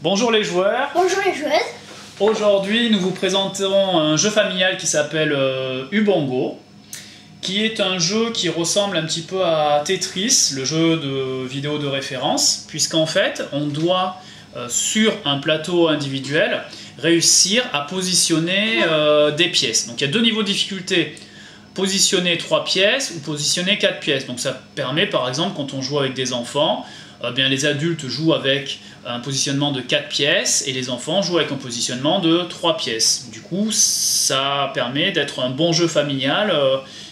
Bonjour les joueurs. Bonjour les joueuses. Aujourd'hui, nous vous présenterons un jeu familial qui s'appelle Ubongo, qui est un jeu qui ressemble un petit peu à Tetris, le jeu de vidéo de référence, puisqu'en fait, on doit, sur un plateau individuel, réussir à positionner des pièces. Donc il y a deux niveaux de difficulté. Positionner 3 pièces ou positionner 4 pièces. Donc ça permet par exemple quand on joue avec des enfants, bien les adultes jouent avec un positionnement de 4 pièces et les enfants jouent avec un positionnement de 3 pièces. Du coup ça permet d'être un bon jeu familial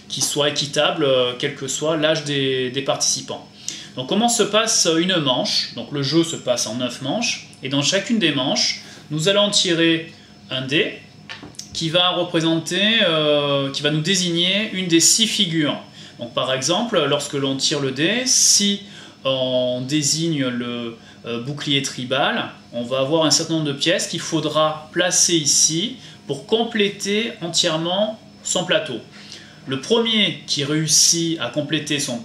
qui soit équitable quel que soit l'âge des participants. Donc comment se passe une manche? Donc le jeu se passe en 9 manches et dans chacune des manches nous allons tirer un dé qui va représenter, qui va nous désigner une des 6 figures. Donc par exemple, lorsque l'on tire le dé, si on désigne le bouclier tribal, on va avoir un certain nombre de pièces qu'il faudra placer ici pour compléter entièrement son plateau. Le premier qui réussit à compléter son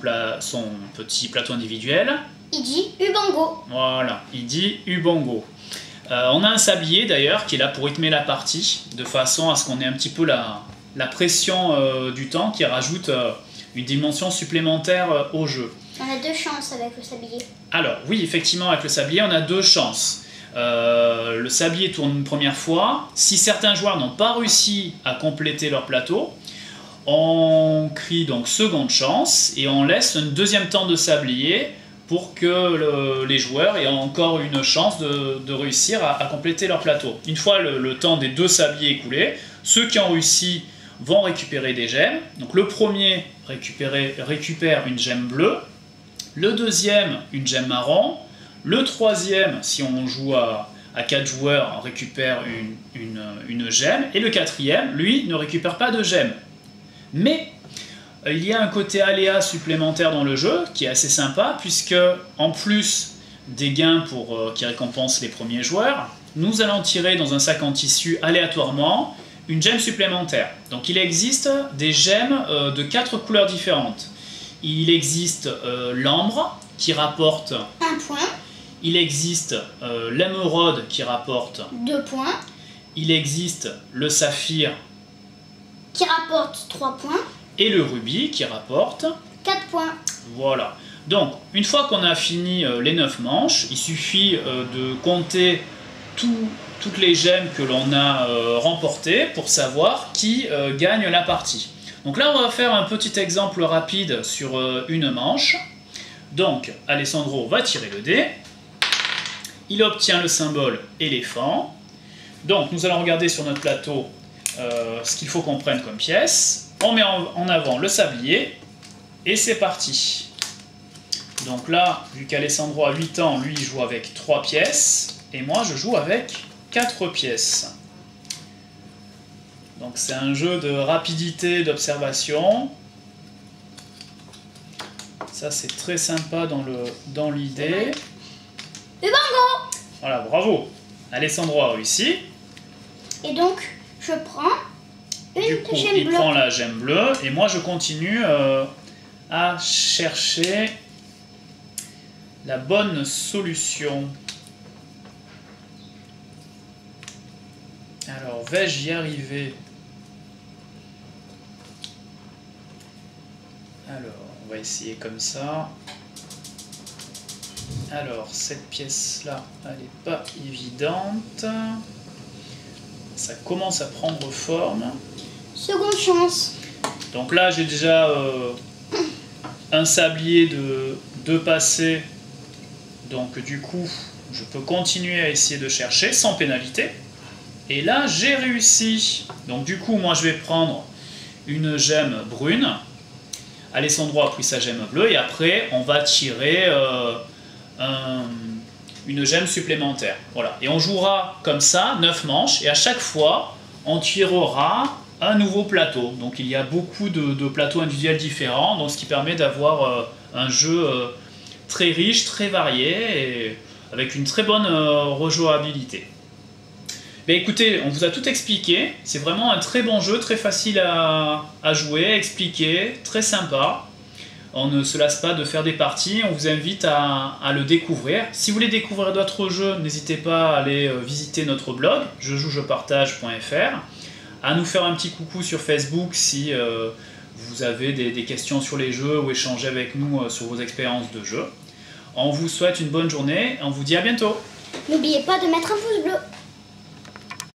petit plateau individuel, il dit Ubongo. Voilà, il dit Ubongo. On a un sablier d'ailleurs qui est là pour rythmer la partie, de façon à ce qu'on ait un petit peu la pression du temps qui rajoute une dimension supplémentaire au jeu. On a 2 chances avec le sablier. Alors oui, effectivement avec le sablier on a 2 chances. Le sablier tourne une première fois. Si certains joueurs n'ont pas réussi à compléter leur plateau, on crie donc seconde chance et on laisse un deuxième temps de sablier pour que les joueurs aient encore une chance de réussir à compléter leur plateau. Une fois le temps des 2 sabliers écoulé, ceux qui ont réussi vont récupérer des gemmes. Donc le premier récupère une gemme bleue, le deuxième une gemme marron, le troisième, si on joue à 4 joueurs, récupère une gemme, et le quatrième, lui, ne récupère pas de gemme. Mais il y a un côté aléa supplémentaire dans le jeu qui est assez sympa puisque en plus des gains qui récompensent les premiers joueurs, nous allons tirer dans un sac en tissu aléatoirement une gemme supplémentaire. Donc il existe des gemmes de 4 couleurs différentes. Il existe l'ambre qui rapporte 1 point. Il existe l'émeraude qui rapporte 2 points. Il existe le saphir qui rapporte 3 points. Et le rubis qui rapporte 4 points. Voilà. Donc, une fois qu'on a fini les 9 manches, il suffit de compter toutes les gemmes que l'on a remportées pour savoir qui gagne la partie. Donc là, on va faire un petit exemple rapide sur une manche. Donc, Alessandro va tirer le dé. Il obtient le symbole éléphant. Donc, nous allons regarder sur notre plateau ce qu'il faut qu'on prenne comme pièce. On met en avant le sablier et c'est parti. Donc là, vu qu'Alessandro a 8 ans, lui il joue avec 3 pièces et moi je joue avec 4 pièces. Donc c'est un jeu de rapidité, d'observation. Ça c'est très sympa dans l'idée. Ubongo. Voilà, bravo. Alessandro a réussi. Et donc, je prends du coup, il prend la gemme bleue et moi je continue à chercher la bonne solution. Alors, vais-je y arriver? Alors, on va essayer comme ça. Alors, cette pièce-là, elle n'est pas évidente. Ça commence à prendre forme. Seconde chance. Donc là, j'ai déjà un sablier de 2 passés. Donc du coup, je peux continuer à essayer de chercher sans pénalité. Et là, j'ai réussi. Donc du coup, moi, je vais prendre une gemme brune. Alessandro a pris sa gemme bleue. Et après, on va tirer une gemme supplémentaire. Voilà. Et on jouera comme ça, 9 manches. Et à chaque fois, on tirera un nouveau plateau. Donc il y a beaucoup de plateaux individuels différents, donc ce qui permet d'avoir un jeu très riche, très varié, et avec une très bonne rejouabilité. Mais écoutez, on vous a tout expliqué. C'est vraiment un très bon jeu, très facile à jouer, à expliquer, très sympa. On ne se lasse pas de faire des parties, on vous invite à le découvrir. Si vous voulez découvrir d'autres jeux, n'hésitez pas à aller visiter notre blog, jejouejepartage.fr, à nous faire un petit coucou sur Facebook si vous avez des questions sur les jeux ou échanger avec nous sur vos expériences de jeu. On vous souhaite une bonne journée et on vous dit à bientôt. N'oubliez pas de mettre un pouce bleu.